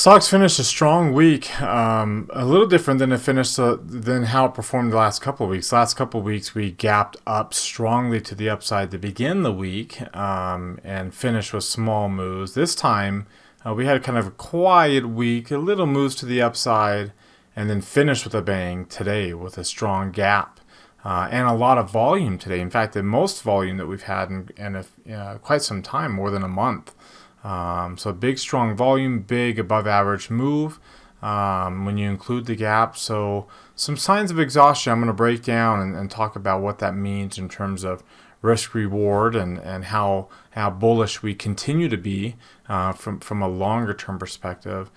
Stocks finished a strong week, a little different than than how it performed the last couple of weeks. Last couple of weeks, we gapped up strongly to the upside to begin the week and finished with small moves. This time, we had kind of a quiet week, a little moves to the upside, and then finished with a bang today with a strong gap and a lot of volume today. In fact, the most volume that we've had in quite some time, more than a month. So big, strong volume, big above average move when you include the gap. So some signs of exhaustion I'm going to break down and talk about what that means in terms of risk reward and how bullish we continue to be from a longer term perspective.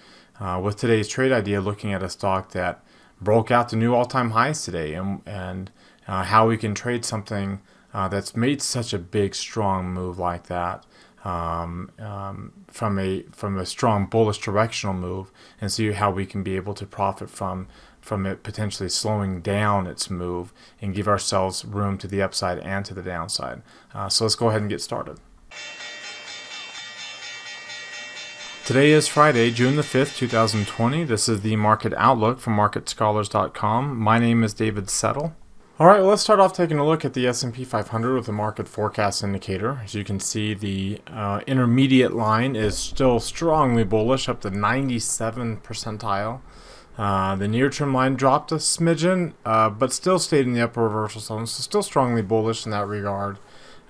With today's trade idea, looking at a stock that broke out to new all-time highs today and how we can trade something that's made such a big, strong move like that. From a strong bullish directional move, and see how we can be able to profit from it potentially slowing down its move and give ourselves room to the upside and to the downside. So let's go ahead and get started. Today is Friday, June the 5th, 2020. This is the Market Outlook from MarketScholars.com. My name is David Settle. All right, well, let's start off taking a look at the S&P 500 with the market forecast indicator. As you can see, the intermediate line is still strongly bullish, up to 97th percentile. The near-term line dropped a smidgen, but still stayed in the upper reversal zone, so still strongly bullish in that regard.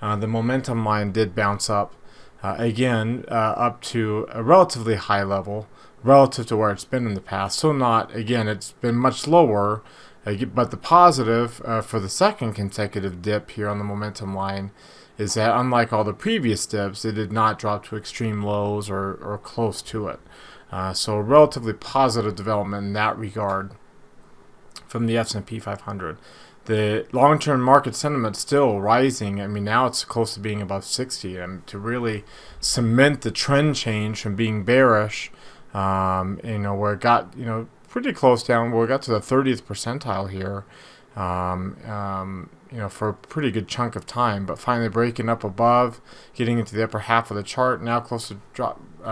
The momentum line did bounce up again, up to a relatively high level relative to where it's been in the past. So not, again, it's been much lower. But the positive for the second consecutive dip here on the momentum line is that unlike all the previous dips, it did not drop to extreme lows or close to it. So relatively positive development in that regard from the S&P 500. The long-term market sentiment still rising. I mean, now it's close to being above 60. And to really cement the trend change from being bearish, where it got, pretty close down. Well, we got to the 30th percentile here, for a pretty good chunk of time, but finally breaking up above, getting into the upper half of the chart, now close to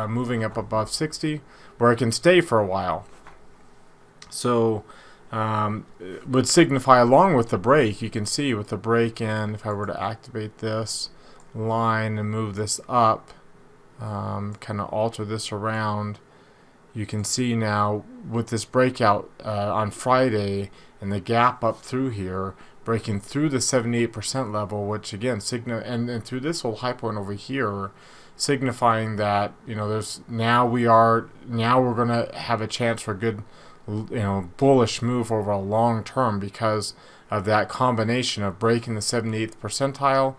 moving up above 60, where it can stay for a while. So would signify along with the break, you can see with the break in, if I were to activate this line and move this up, kind of alter this around, you can see now with this breakout on Friday and the gap up through here, breaking through the 78% level, which again and through this whole high point over here, signifying that we're going to have a chance for a good bullish move over a long term because of that combination of breaking the 78th percentile,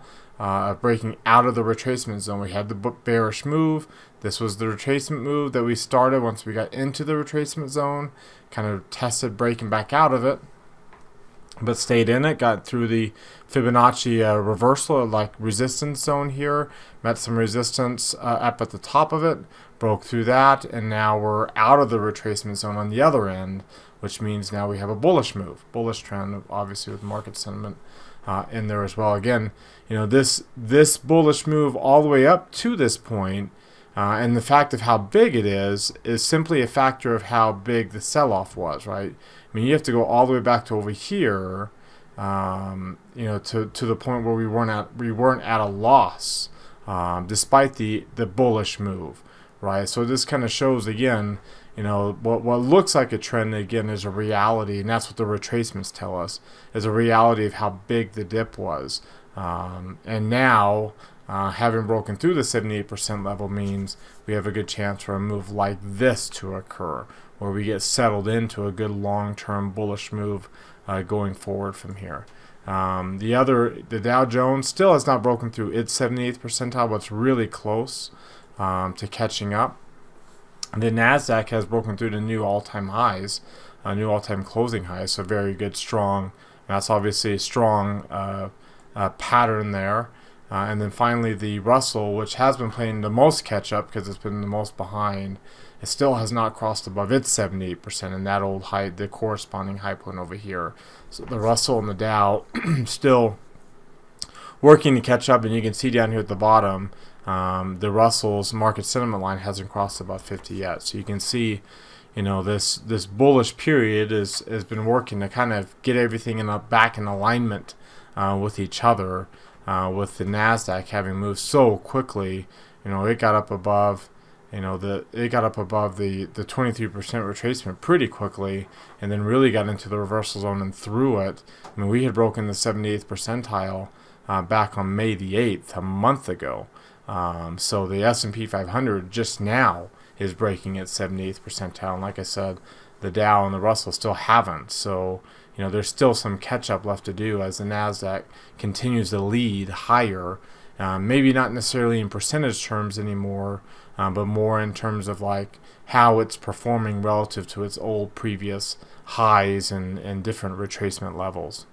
breaking out of the retracement zone. We had the bearish move. This was the retracement move that we started once we got into the retracement zone, kind of tested breaking back out of it, but stayed in it, got through the Fibonacci reversal, like resistance zone here, met some resistance up at the top of it, broke through that, and now we're out of the retracement zone on the other end, which means now we have a bullish move, bullish trend, obviously with market sentiment in there as well. Again, this bullish move all the way up to this point, and the fact of how big it is simply a factor of how big the sell-off was, right? I mean, you have to go all the way back to over here, to the point where we weren't at a loss, despite the bullish move, right? So this kind of shows again, what looks like a trend again is a reality, and that's what the retracements tell us, is a reality of how big the dip was, and now. Having broken through the 78% level means we have a good chance for a move like this to occur, where we get settled into a good long-term bullish move going forward from here. The Dow Jones still has not broken through its 78th percentile, but it's really close to catching up. The NASDAQ has broken through to new all-time highs, new all-time closing highs, so very good, strong. That's obviously a strong pattern there. And then finally the Russell, which has been playing the most catch-up because it's been the most behind, it still has not crossed above its 78% in that old high, the corresponding high point over here. So the Russell and the Dow still working to catch up, and you can see down here at the bottom, The Russell's market sentiment line hasn't crossed above 50 yet. So you can see, this bullish period has been working to kind of get everything back in alignment with each other. With the Nasdaq having moved so quickly, it got up above, the 23% retracement pretty quickly, and then really got into the reversal zone and through it. I mean, we had broken the 78th percentile back on May the 8th, a month ago. So the S&P 500 just now is breaking its 78th percentile, and like I said, the Dow and the Russell still haven't. So there's still some catch up left to do as the Nasdaq continues to lead higher. Maybe not necessarily in percentage terms anymore, but more in terms of like how it's performing relative to its old previous highs and different retracement levels.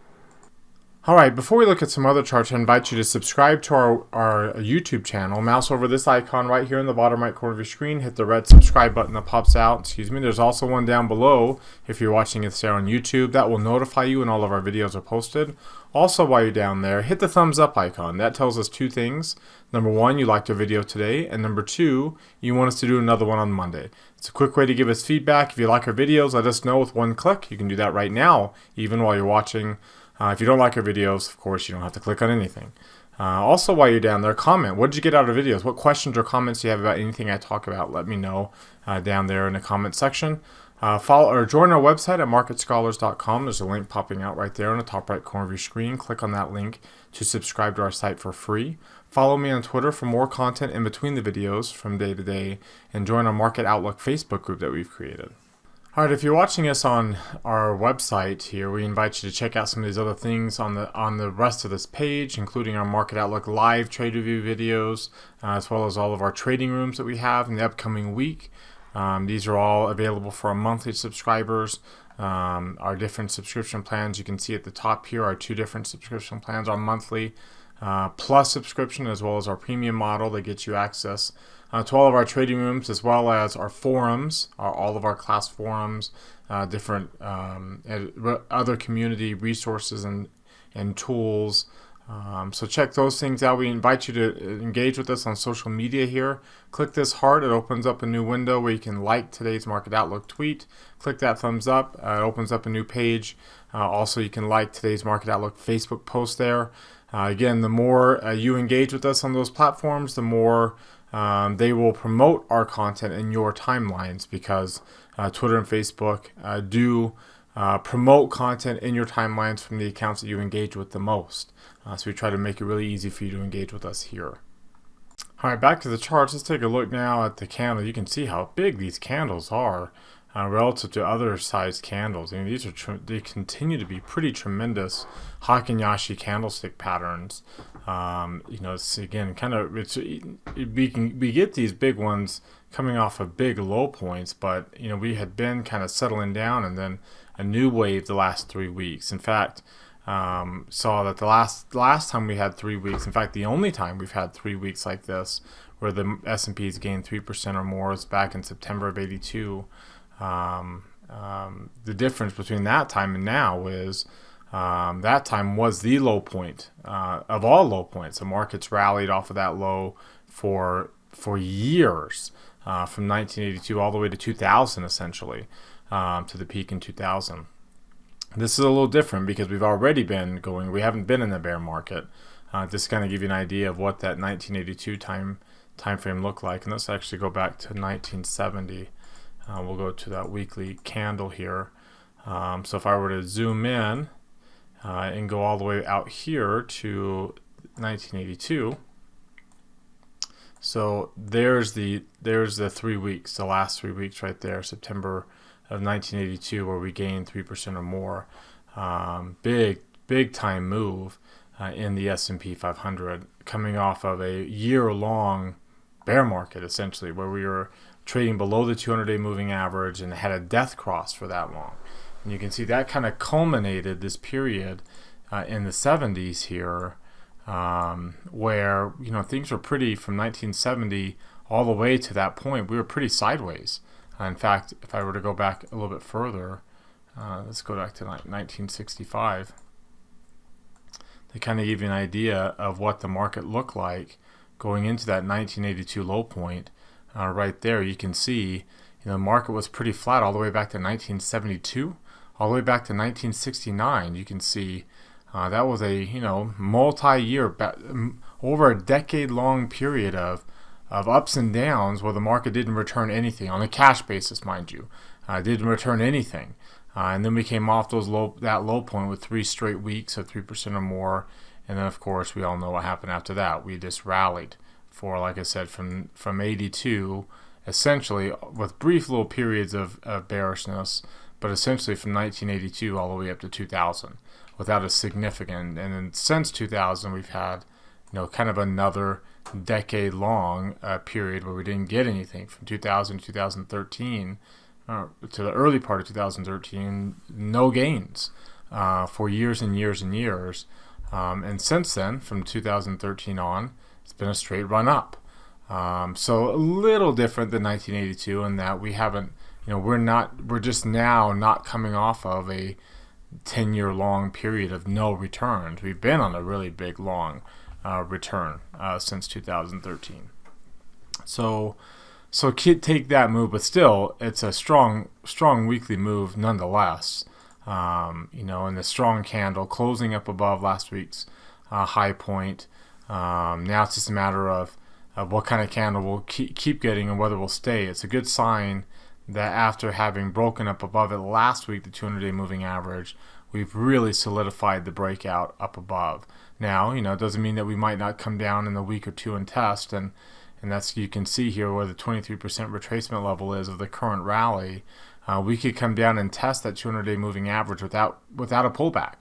Alright, before we look at some other charts, I invite you to subscribe to our YouTube channel. Mouse over this icon right here in the bottom right corner of your screen. Hit the red subscribe button that pops out. There's also one down below if you're watching it there on YouTube. That will notify you when all of our videos are posted. Also, while you're down there, hit the thumbs up icon. That tells us two things. Number one, you liked our video today. And number two, you want us to do another one on Monday. It's a quick way to give us feedback. If you like our videos, let us know with one click. You can do that right now, even while you're watching. If you don't like our videos, of course, you don't have to click on anything. Also, while you're down there, comment. What did you get out of videos? What questions or comments do you have about anything I talk about? Let me know down there in the comment section. Follow or join our website at marketscholars.com. There's a link popping out right there in the top right corner of your screen. Click on that link to subscribe to our site for free. Follow me on Twitter for more content in between the videos from day to day. And join our Market Outlook Facebook group that we've created. Alright, if you're watching us on our website here, we invite you to check out some of these other things on the rest of this page, including our Market Outlook live trade review videos, as well as all of our trading rooms that we have in the upcoming week. These are all available for our monthly subscribers. Our different subscription plans, you can see at the top here, our two different subscription plans, our monthly plus subscription, as well as our premium model that gets you access to all of our trading rooms, as well as our forums, all of our class forums, different other community resources and tools. So check those things out. We invite you to engage with us on social media here. Click this heart. It opens up a new window where you can like today's Market Outlook tweet. Click that thumbs up. It opens up a new page. Also, you can like today's Market Outlook Facebook post there. Again, the more you engage with us on those platforms, the more they will promote our content in your timelines, because Twitter and Facebook do promote content in your timelines from the accounts that you engage with the most. So we try to make it really easy for you to engage with us here. Alright, back to the charts. Let's take a look now at the candle. You can see how big these candles are relative to other sized candles. I mean, these are they continue to be pretty tremendous Hakinyashi candlestick patterns. It's again kind of we get these big ones coming off of big low points, but we had been kind of settling down, and then a new wave the last 3 weeks. In fact, saw that the last time we had 3 weeks, in fact the only time we've had 3 weeks like this where the S&P's gained 3% or more, is back in September of '82. The difference between that time and now is that time was the low point of all low points. The markets rallied off of that low for years, from 1982 all the way to 2000, essentially, to the peak in 2000. This is a little different because we've already been going. We haven't been in the bear market. Just to kind of give you an idea of what that 1982 time frame looked like. And let's actually go back to 1970. We'll go to that weekly candle here. So if I were to zoom in and go all the way out here to 1982, so there's the 3 weeks, the last 3 weeks right there, September of 1982, where we gained 3% or more. Big time move in the S&P 500, coming off of a year-long bear market, essentially, where we were trading below the 200-day moving average and had a death cross for that long. And you can see that kind of culminated this period in the 70s here, where things were pretty, from 1970 all the way to that point, we were pretty sideways. In fact, if I were to go back a little bit further, let's go back to 1965. They kind of give you an idea of what the market looked like going into that 1982 low point, right there, you can see the market was pretty flat all the way back to 1972, all the way back to 1969. You can see that was a multi-year, over a decade-long period of ups and downs where the market didn't return anything on a cash basis, mind you, didn't return anything, and then we came off that low point with 3 straight weeks of 3% or more, and then of course we all know what happened after that. We just rallied for, like I said, from 82, essentially with brief little periods of bearishness, but essentially from 1982 all the way up to 2000 without a significant, and then since 2000 we've had kind of another decade-long period where we didn't get anything from 2000 to 2013, to the early part of 2013, no gains for years and years and years. And since then, from 2013 on, it's been a straight run up. So a little different than 1982 in that we haven't, we're just now not coming off of a 10-year long period of no returns. We've been on a really big long return since 2013. So take that move, but still, it's a strong weekly move nonetheless. And the strong candle closing up above last week's high point. Now it's just a matter of what kind of candle we'll keep getting and whether we'll stay. It's a good sign that after having broken up above it last week, the 200-day moving average, we've really solidified the breakout up above. Now, it doesn't mean that we might not come down in a week or two and test, and that's, you can see here where the 23% retracement level is of the current rally. We could come down and test that 200-day moving average without a pullback,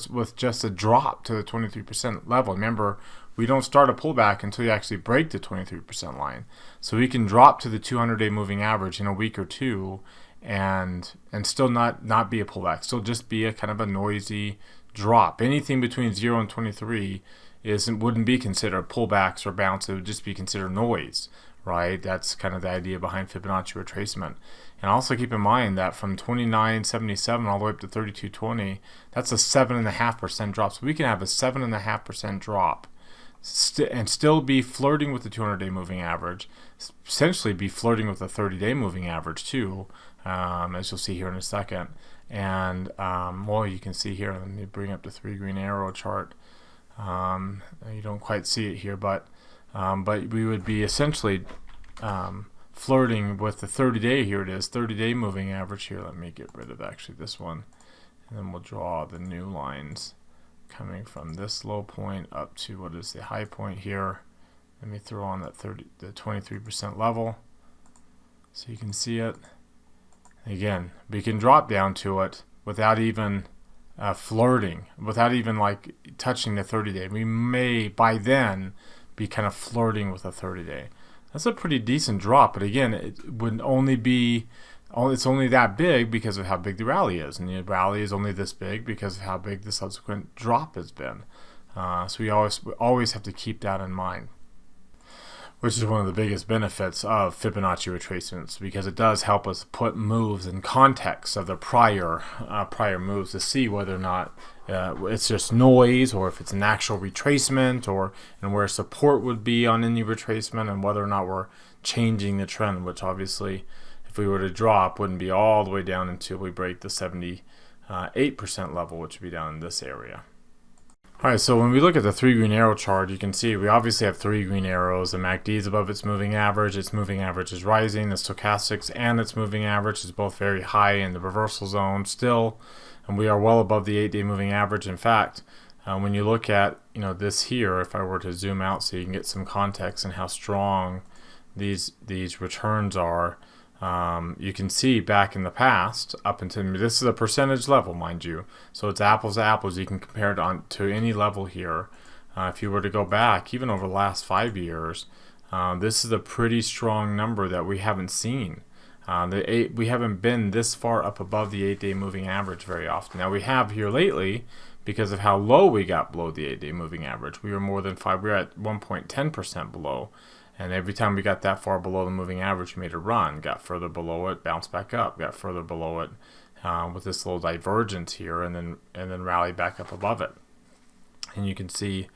with just a drop to the 23% level. Remember, we don't start a pullback until you actually break the 23% line. So we can drop to the 200-day moving average in a week or two and still not be a pullback, still just be a kind of a noisy drop. Anything between 0 and 23 wouldn't be considered pullbacks or bounce. It would just be considered noise, right? That's kind of the idea behind Fibonacci retracement. And also keep in mind that from 29.77 all the way up to 32.20, that's a 7.5% drop. So we can have a 7.5% drop and still be flirting with the 200-day moving average, essentially be flirting with the 30-day moving average too, as you'll see here in a second. And you can see here, let me bring up the 3 green arrow chart. You don't quite see it here, but we would be essentially flirting with the 30-day. Here it is, 30-day moving average here. Let me get rid of actually this one, and then we'll draw the new lines coming from this low point up to what is the high point here. Let me throw on that the 23% level so you can see it. Again, we can drop down to it without even flirting, without even like touching the 30-day. We may by then be kind of flirting with a 30-day. That's a pretty decent drop, but again, it would only be, it's only that big because of how big the rally is, and the rally is only this big because of how big the subsequent drop has been. So we always have to keep that in mind, which is one of the biggest benefits of Fibonacci retracements, because it does help us put moves in context of the prior moves to see whether or not it's just noise, or if it's an actual retracement, and where support would be on any retracement, and whether or not we're changing the trend, which obviously if we were to drop wouldn't be all the way down until we break the 78% level, which would be down in this area. Alright, so when we look at the 3 green arrow chart, you can see we obviously have 3 green arrows. The MACD is above its moving average is rising. The stochastics and its moving average is both very high in the reversal zone still, and we are well above the 8-day moving average. In fact, when you look at this here, if I were to zoom out so you can get some context and how strong these returns are, you can see back in the past, up until, this is a percentage level, mind you, so it's apples to apples. You can compare it to any level here. If you were to go back, even over the last 5 years, this is a pretty strong number that we haven't seen. We haven't been this far up above the 8-day moving average very often. Now we have here lately, because of how low we got below the 8-day moving average. We were more than 5. We were at 1.10% below. And every time we got that far below the moving average, we made a run, got further below it, bounced back up, got further below it, with this little divergence here, and then rallied back up above it. And you can see,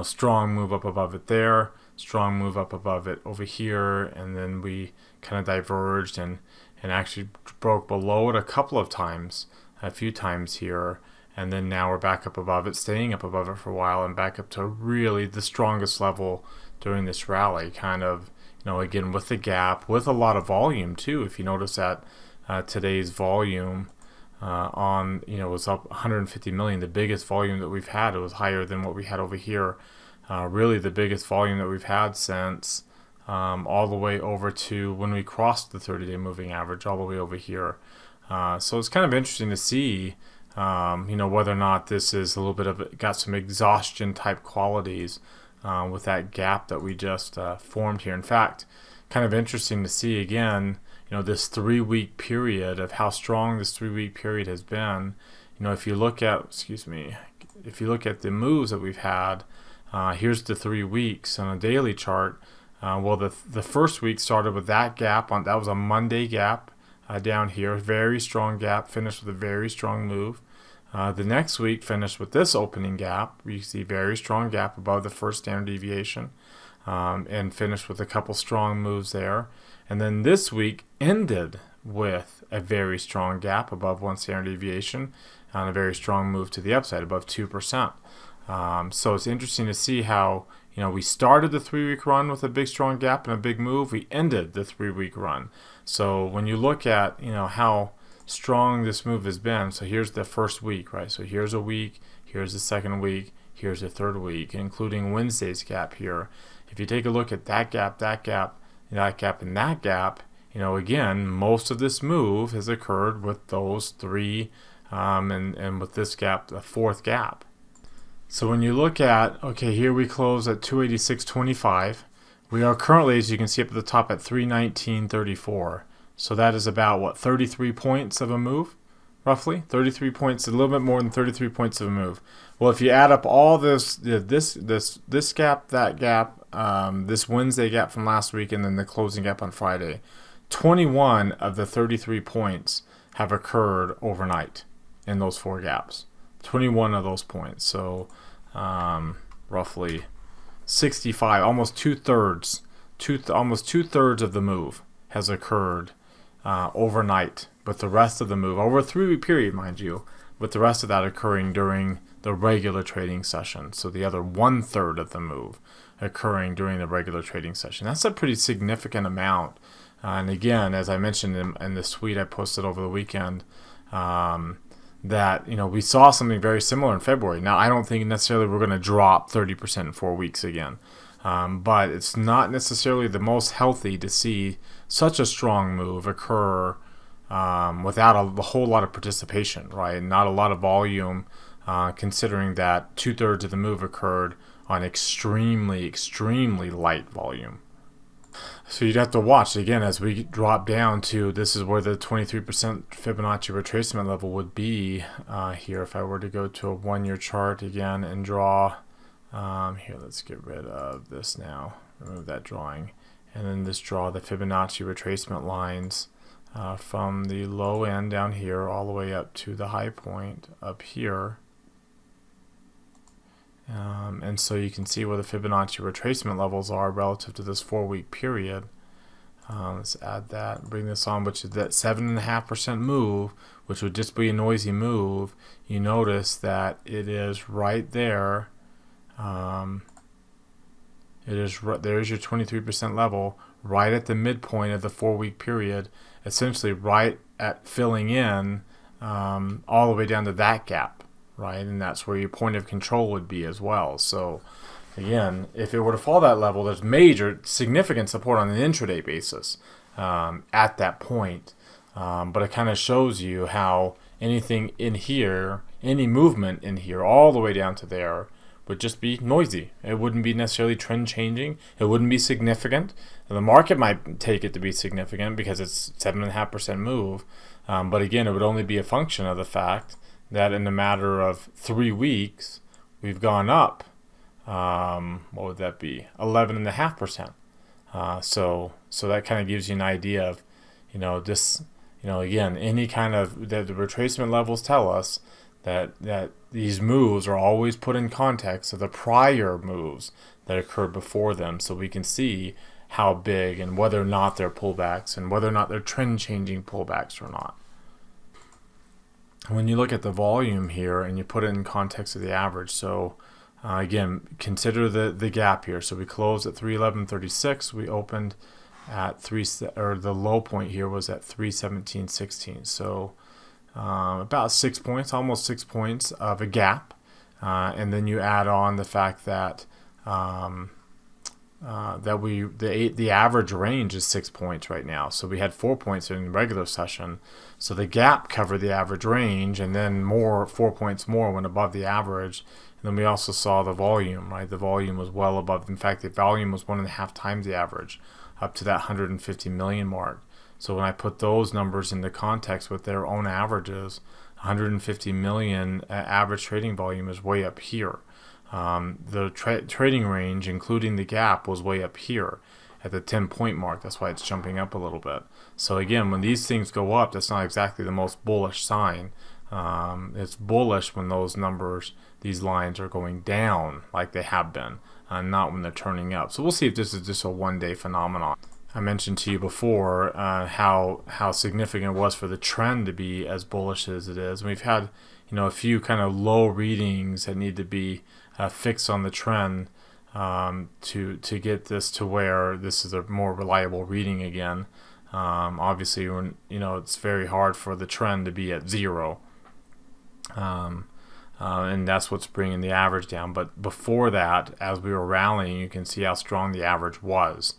strong move up above it there, strong move up above it over here, and then we kind of diverged and actually broke below it a couple of times, a few times here, and then now we're back up above it, staying up above it for a while, and back up to really the strongest level during this rally, kind of, again with the gap, with a lot of volume too. If you notice that today's volume was up 150 million, the biggest volume that we've had. It was higher than what we had over here. Really the biggest volume that we've had since all the way over to when we crossed the 30-day moving average, all the way over here. So it's kind of interesting to see, whether or not this is a little bit of got some exhaustion type qualities with that gap that we just formed here. In fact, kind of interesting to see again, this 3-week period of how strong this 3-week period has been. If you look at, if you look at the moves that we've had, here's the 3 weeks on a daily chart. Well, the first week started with that gap that was a Monday gap down here, very strong gap, finished with a very strong move. The next week finished with this opening gap. You see very strong gap above the first standard deviation, and finished with a couple strong moves there. And then this week ended with a very strong gap above one standard deviation and a very strong move to the upside above 2%. So it's interesting to see how, we started the 3-week run with a big strong gap and a big move. We ended the 3-week run. So when you look at, how strong this move has been, so here's the first week, right? So here's a week, here's the second week, here's the third week, including Wednesday's gap here. If you take a look at that gap, that gap, that gap, and that gap, again, most of this move has occurred with those three, and with this gap, the fourth gap. So when you look at, okay, here we close at 286.25. We are currently, as you can see up at the top, at 319.34. So that is about, 33 points of a move, roughly? 33 points, a little bit more than 33 points of a move. Well, if you add up all this gap, that gap, this Wednesday gap from last week, and then the closing gap on Friday, 21 of the 33 points have occurred overnight in those 4 gaps. 21 of those points. So roughly 65, almost two-thirds of the move has occurred overnight, but the rest of the move, over a 3-week period, mind you, with the rest of that occurring during the regular trading session. So the other 1/3 of the move occurring during the regular trading session. That's a pretty significant amount. And again, as I mentioned in the tweet I posted over the weekend, that we saw something very similar in February. Now, I don't think necessarily we're going to drop 30% in 4 weeks again, but it's not necessarily the most healthy to see such a strong move occur without a whole lot of participation, right? Not a lot of volume, considering that 2/3 of the move occurred on extremely, extremely light volume. So you'd have to watch again as we drop down to, this is where the 23% Fibonacci retracement level would be here. If I were to go to a 1-year chart again and draw, here, let's get rid of this now, remove that drawing, and then just draw the Fibonacci retracement lines from the low end down here all the way up to the high point up here. And so you can see where the Fibonacci retracement levels are relative to this 4-week period. Let's add that, bring this on, which is that 7.5% move, which would just be a noisy move. You notice that it is right there. There's your 23% level, right at the midpoint of the 4-week period, essentially right at filling in all the way down to that gap. Right, and that's where your point of control would be as well. So again, if it were to fall that level, there's major significant support on an intraday basis at that point. But it kind of shows you how anything in here, any movement in here all the way down to there would just be noisy. It wouldn't be necessarily trend changing. It wouldn't be significant. The market might take it to be significant because it's 7.5% move. But again, it would only be a function of the fact that in a matter of 3 weeks, we've gone up, what would that be, 11.5%. So that kind of gives you an idea of, again, any kind of, the retracement levels tell us that these moves are always put in context of the prior moves that occurred before them, so we can see how big and whether or not they're pullbacks and whether or not they're trend changing pullbacks or not. When you look at the volume here and you put it in context of the average, so again, consider the gap here. So we closed at 311.36. We opened at the low point here was at 317.16. So about 6 points, almost 6 points of a gap, and then you add on the fact that the average range is 6 points right now. So we had 4 points in the regular session. So the gap covered the average range, and then 4 points more went above the average. And then we also saw the volume, right? The volume was well above. In fact, the volume was 1.5 times the average, up to that 150 million mark. So when I put those numbers into context with their own averages, 150 million average trading volume is way up here. The trading range, including the gap, was way up here at the 10-point mark. That's why it's jumping up a little bit. So again, when these things go up, that's not exactly the most bullish sign. It's bullish when those numbers, these lines, are going down like they have been, not when they're turning up. So we'll see if this is just a one-day phenomenon. I mentioned to you before how significant it was for the trend to be as bullish as it is. And we've had a few kind of low readings that need to be fixed on the trend to get this to where this is a more reliable reading again. Obviously, when it's very hard for the trend to be at zero, and that's what's bringing the average down. But before that, as we were rallying, you can see how strong the average was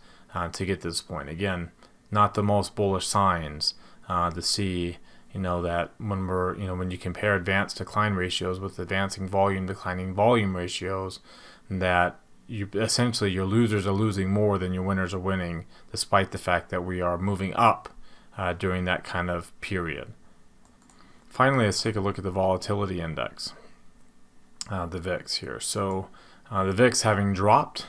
to get to this point. Again, not the most bullish signs to see. That when you compare advanced decline ratios with advancing volume declining volume ratios, that your losers are losing more than your winners are winning, despite the fact that we are moving up during that kind of period. Finally, let's take a look at the volatility index, the VIX here. So the VIX having dropped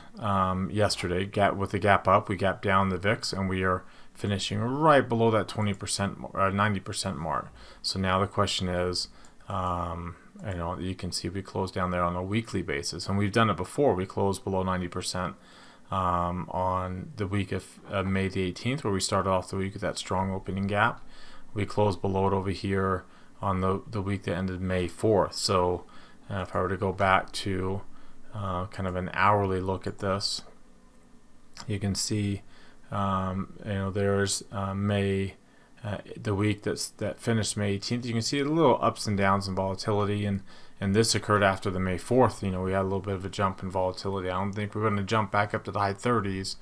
yesterday, with the gap up, we gapped down the VIX, and we are finishing right below that 20% or 90% mark. So now the question is, you can see we closed down there on a weekly basis, and we've done it before. We closed below 90% on the week of May the 18th, where we started off the week with that strong opening gap. We closed below it over here on the week that ended May 4th. So if I were to go back to kind of an hourly look at this, you can see there's May, the week that finished May 18th. You can see a little ups and downs in volatility, and this occurred after the May 4th. We had a little bit of a jump in volatility. I don't think we're going to jump back up to the high 30s,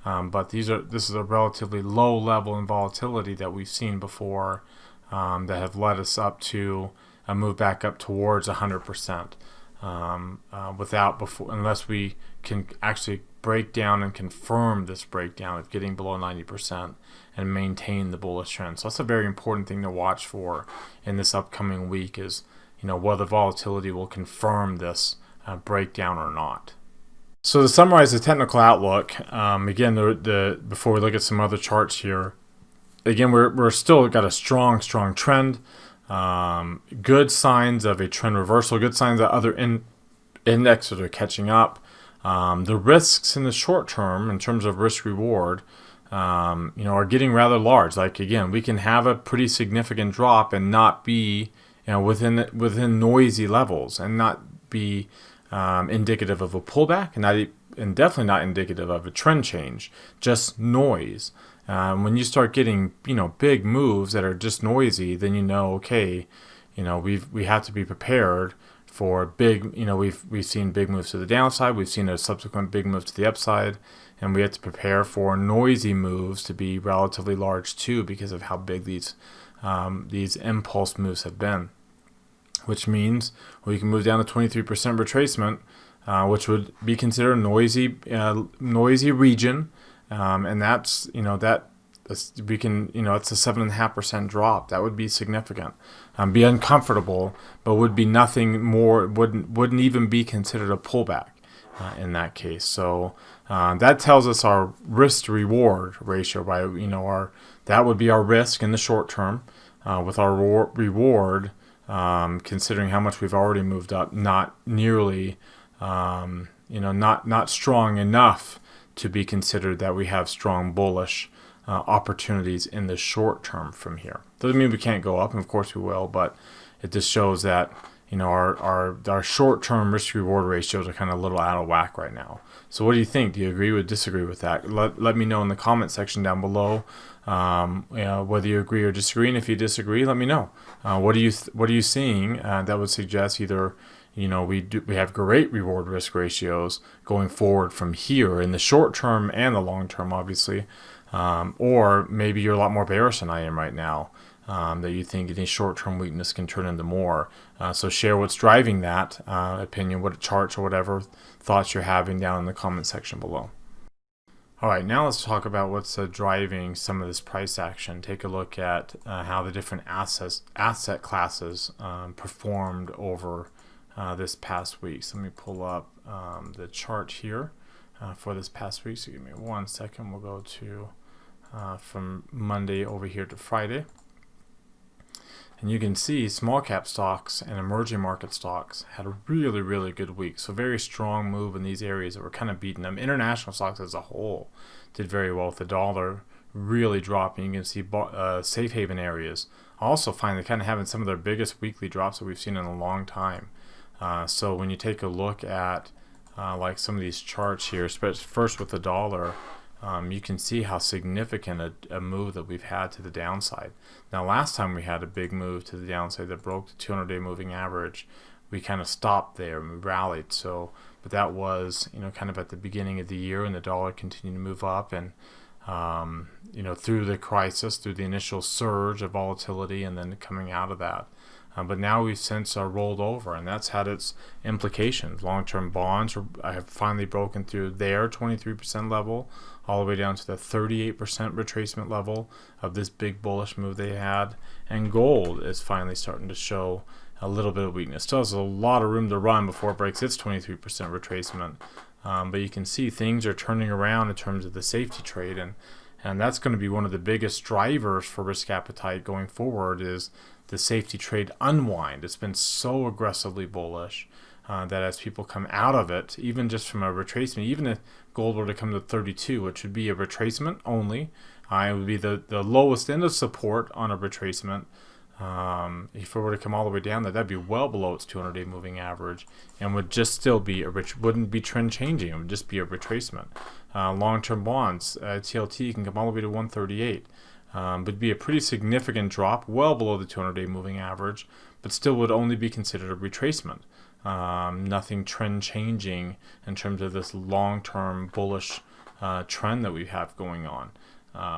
but this is a relatively low level in volatility that we've seen before, that have led us up to a move back up towards 100%. Unless we can actually break down and confirm this breakdown of getting below 90% and maintain the bullish trend. So that's a very important thing to watch for in this upcoming week, is whether volatility will confirm this breakdown or not. So to summarize the technical outlook, again, before we look at some other charts here, again, we're still got a strong trend. Good signs of a trend reversal, good signs that other indexes are catching up. The risks in the short term, in terms of risk reward, are getting rather large. Like, again, we can have a pretty significant drop and not be within noisy levels, and not be indicative of a pullback, and definitely not indicative of a trend change. Just noise. When you start getting big moves that are just noisy, then okay, we have to be prepared for big. We've seen big moves to the downside. We've seen a subsequent big move to the upside, and we have to prepare for noisy moves to be relatively large too, because of how big these impulse moves have been. Which means we can move down to 23% retracement, which would be considered a noisy region. And that's we can it's a 7.5% drop. That would be significant, be uncomfortable, but would be nothing more. Wouldn't even be considered a pullback in that case. So that tells us our risk to reward ratio. That would be our risk in the short term, with our reward considering how much we've already moved up, not nearly, not strong enough to be considered that we have strong bullish opportunities in the short term from here. Doesn't mean we can't go up, and of course we will, but it just shows that our short-term risk-reward ratios are kind of a little out of whack right now. So what do you think? Do you agree or disagree with that? Let me know in the comment section down below whether you agree or disagree, and if you disagree, let me know. What are you seeing that would suggest either we have great reward risk ratios going forward from here in the short term and the long term, obviously, or maybe you're a lot more bearish than I am right now. That you think any short-term weakness can turn into more. So share what's driving that opinion, what charts or whatever thoughts you're having down in the comment section below. All right, now let's talk about what's driving some of this price action. Take a look at how the different asset classes performed over this past week. So let me pull up the chart here for this past week. So give me 1 second. We'll go to from Monday over here to Friday. And you can see small cap stocks and emerging market stocks had a really, really good week. So very strong move in these areas that were kind of beating them. International stocks as a whole did very well with the dollar really dropping. You can see safe haven areas also finally kind of having some of their biggest weekly drops that we've seen in a long time. So when you take a look at like some of these charts here, first with the dollar, you can see how significant a move that we've had to the downside. Now, last time we had a big move to the downside that broke the 200-day moving average, we kind of stopped there and we rallied. But that was, kind of at the beginning of the year, and the dollar continued to move up, and through the crisis, through the initial surge of volatility, and then coming out of that. But now we've since rolled over, and that's had its implications. Long-term bonds have finally broken through their 23% level, all the way down to the 38% retracement level of this big bullish move they had. And gold is finally starting to show a little bit of weakness. Still has a lot of room to run before it breaks its 23% retracement. But you can see things are turning around in terms of the safety trade, and that's going to be one of the biggest drivers for risk appetite going forward is the safety trade unwind. It's been so aggressively bullish that as people come out of it, even just from a retracement, even if gold were to come to 32, which would be a retracement only, it would be the lowest end of support on a retracement. If it were to come all the way down there, that'd be well below its 200-day moving average, and would just still be wouldn't be trend changing. It would just be a retracement. Long-term bonds, TLT can come all the way to 138. Would be a pretty significant drop, well below the 200-day moving average, but still would only be considered a retracement. Nothing trend changing in terms of this long-term bullish trend that we have going on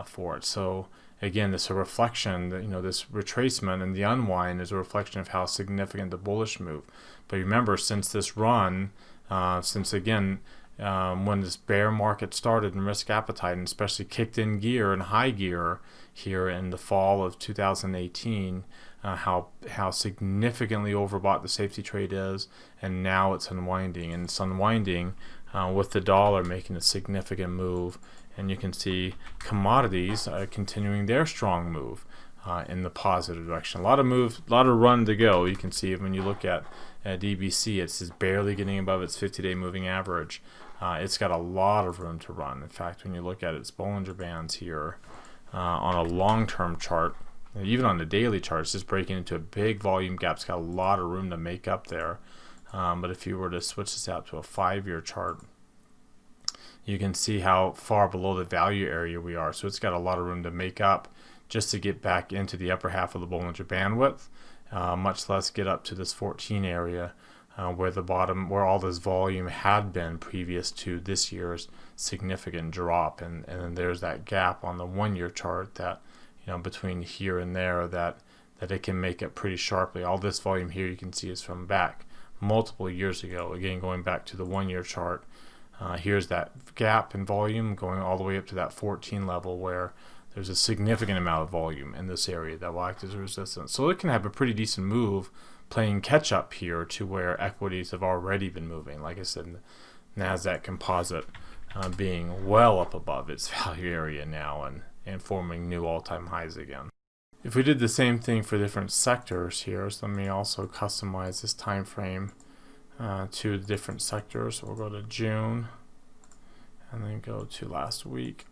for it. So again, this is a reflection that this retracement and the unwind is a reflection of how significant the bullish move. But remember, since this run, when this bear market started in risk appetite, and especially kicked in gear and high gear here in the fall of 2018, how significantly overbought the safety trade is, and now it's unwinding, and it's unwinding with the dollar making a significant move. And you can see commodities continuing their strong move in the positive direction. A lot of run to go. You can see when you look at DBC, it's just barely getting above its 50-day moving average. It's got a lot of room to run. In fact, when you look at its Bollinger Bands here on a long-term chart, even on the daily chart, it's just breaking into a big volume gap. It's got a lot of room to make up there. But if you were to switch this out to a 5-year chart, you can see how far below the value area we are. So it's got a lot of room to make up just to get back into the upper half of the Bollinger Bandwidth, much less get up to this 14 area where all this volume had been previous to this year's significant drop. And then there's that gap on the 1-year chart that between here and there that it can make up pretty sharply. All this volume here you can see is from back multiple years ago. Again, going back to the 1-year chart. Here's that gap in volume going all the way up to that 14 level where there's a significant amount of volume in this area that will act as a resistance. So it can have a pretty decent move playing catch up here to where equities have already been moving. Like I said, NASDAQ composite being well up above its value area now and forming new all-time highs again. If we did the same thing for different sectors here, so let me also customize this time frame to the different sectors. So we'll go to June and then go to last week.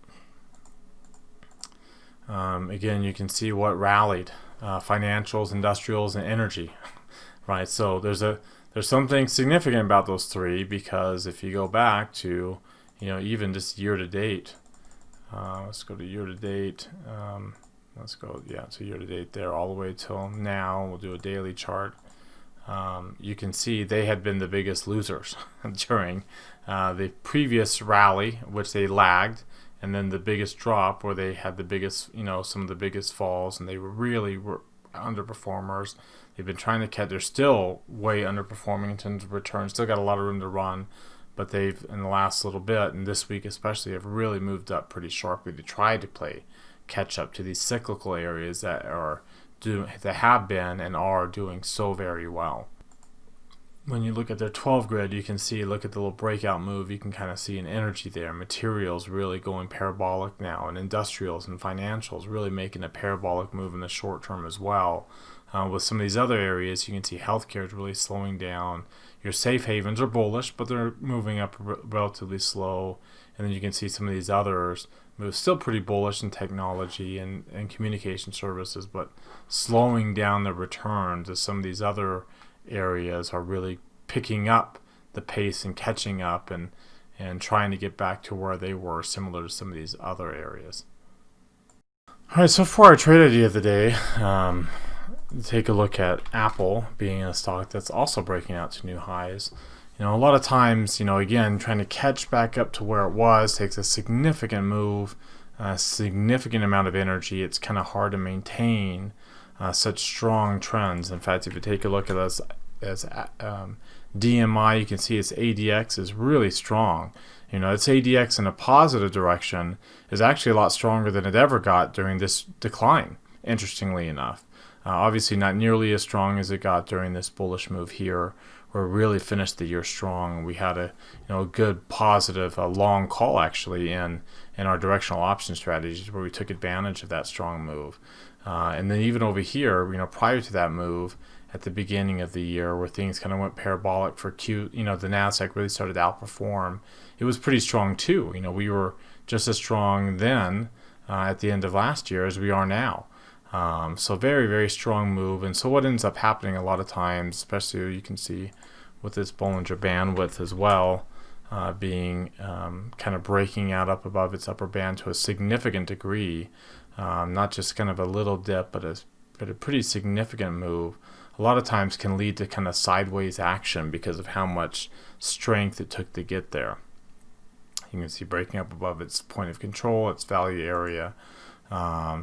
Again, you can see what rallied: financials, industrials, and energy. Right. So there's something significant about those three, because if you go back to, even just year to date, let's go to year to date. Let's go, to year to date there, all the way till now. We'll do a daily chart. You can see they had been the biggest losers during the previous rally, which they lagged, and then the biggest drop where they had the biggest, some of the biggest falls, and they were underperformers. They've been trying to catch. They're still way underperforming in terms of return. Still got a lot of room to run, but they've, in the last little bit, and this week especially, have really moved up pretty sharply to try to play catch up to these cyclical areas that have been and are doing so very well. When you look at their 12 grid, you can see, look at the little breakout move, you can kind of see an energy there. Materials really going parabolic now, and industrials and financials really making a parabolic move in the short term as well. With some of these other areas, you can see healthcare is really slowing down. Your safe havens are bullish, but they're moving up relatively slow. And then you can see some of these others move still pretty bullish in technology and communication services, but slowing down the returns as some of these other areas are really picking up the pace and catching up and trying to get back to where they were, similar to some of these other areas. All right, so for our trade idea of the day, take a look at Apple being a stock that's also breaking out to new highs. A lot of times, again, trying to catch back up to where it was takes a significant move, a significant amount of energy. It's kind of hard to maintain such strong trends. In fact, if you take a look at us as DMI, you can see its ADX is really strong. Its ADX in a positive direction is actually a lot stronger than it ever got during this decline, interestingly enough. Obviously not nearly as strong as it got during this bullish move here, where it really finished the year strong. We had a good positive long call actually in our directional option strategies, where we took advantage of that strong move. And then even over here, prior to that move at the beginning of the year, where things kind of went parabolic for the NASDAQ really started to outperform, it was pretty strong too. We were just as strong then at the end of last year as we are now. So very, very strong move. And so what ends up happening a lot of times, especially you can see with this Bollinger Bandwidth as well, being kind of breaking out up above its upper band to a significant degree, not just kind of a little dip, but a pretty significant move, a lot of times can lead to kind of sideways action because of how much strength it took to get there. You can see breaking up above its point of control, its value area.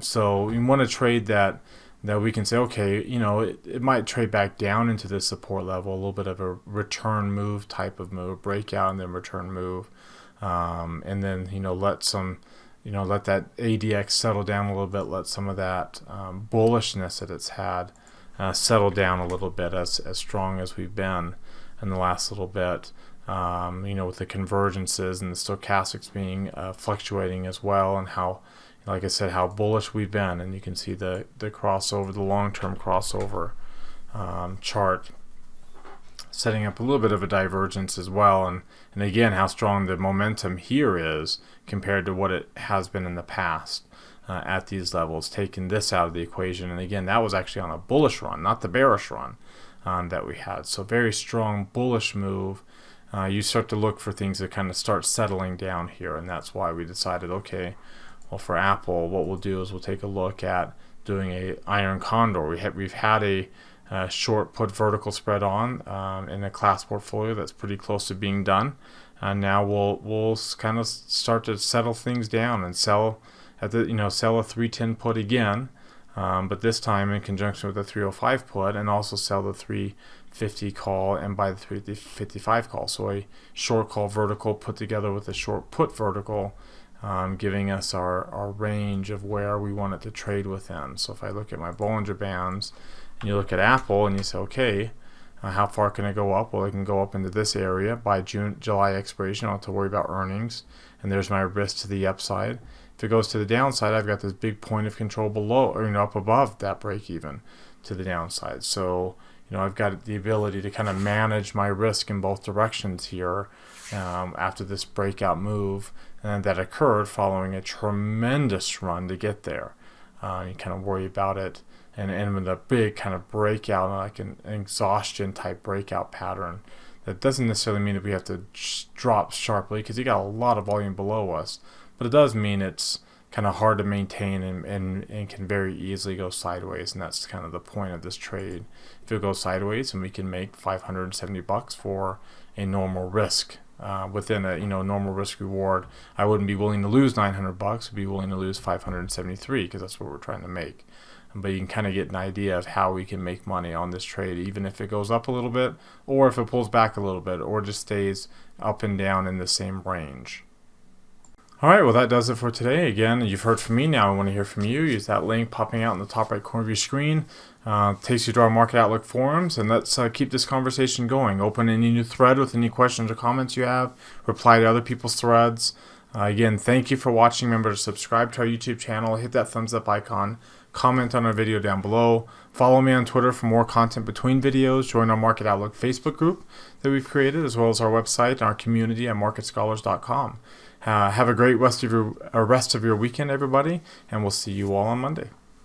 So we want to trade that we can say, okay, it might trade back down into this support level, a little bit of a return move type of move, breakout and then return move, and then let that ADX settle down a little bit, let some of that bullishness that it's had settle down a little bit, as strong as we've been in the last little bit. With the convergences and the stochastics being fluctuating as well, and how, like I said, how bullish we've been. And you can see the crossover, the long-term crossover chart setting up a little bit of a divergence as well, and again how strong the momentum here is compared to what it has been in the past at these levels, taking this out of the equation. And again, that was actually on a bullish run, not the bearish run that we had. So very strong bullish move. You start to look for things that kind of start settling down here, and that's why we decided, okay, well, for Apple, what we'll do is we'll take a look at doing a iron condor. We've had a short put vertical spread on in a class portfolio that's pretty close to being done, and now we'll kind of start to settle things down and sell at the sell a 310 put again, but this time in conjunction with the 305 put, and also sell the 350 call and buy the 355 call. So a short call vertical put together with a short put vertical, giving us our range of where we want it to trade within. So if I look at my Bollinger Bands, and you look at Apple and you say, okay, how far can it go up? Well, it can go up into this area by July expiration. I don't have to worry about earnings, and there's my risk to the upside. If it goes to the downside, I've got this big point of control below, or up above that break even to the downside. So I've got the ability to kind of manage my risk in both directions here after this breakout move that occurred following a tremendous run to get there. You kind of worry about it, and with a big kind of breakout, like an exhaustion type breakout pattern, that doesn't necessarily mean that we have to drop sharply, because you got a lot of volume below us, but it does mean it's kind of hard to maintain and can very easily go sideways, and that's kind of the point of this trade. If it goes sideways, and we can make $570 for a normal risk within a normal risk reward, I wouldn't be willing to lose $900. I'd be willing to lose $573, because that's what we're trying to make. But you can kind of get an idea of how we can make money on this trade, even if it goes up a little bit, or if it pulls back a little bit, or just stays up and down in the same range. Alright, well that does it for today. Again, you've heard from me, now I want to hear from you. Use that link popping out in the top right corner of your screen. Takes you to our Market Outlook forums, and let's keep this conversation going. Open any new thread with any questions or comments you have. Reply to other people's threads. Again, thank you for watching. Remember to subscribe to our YouTube channel. Hit that thumbs up icon. Comment on our video down below. Follow me on Twitter for more content between videos. Join our Market Outlook Facebook group that we've created, as well as our website and our community at marketscholars.com. Have a great rest of your weekend, everybody, and we'll see you all on Monday.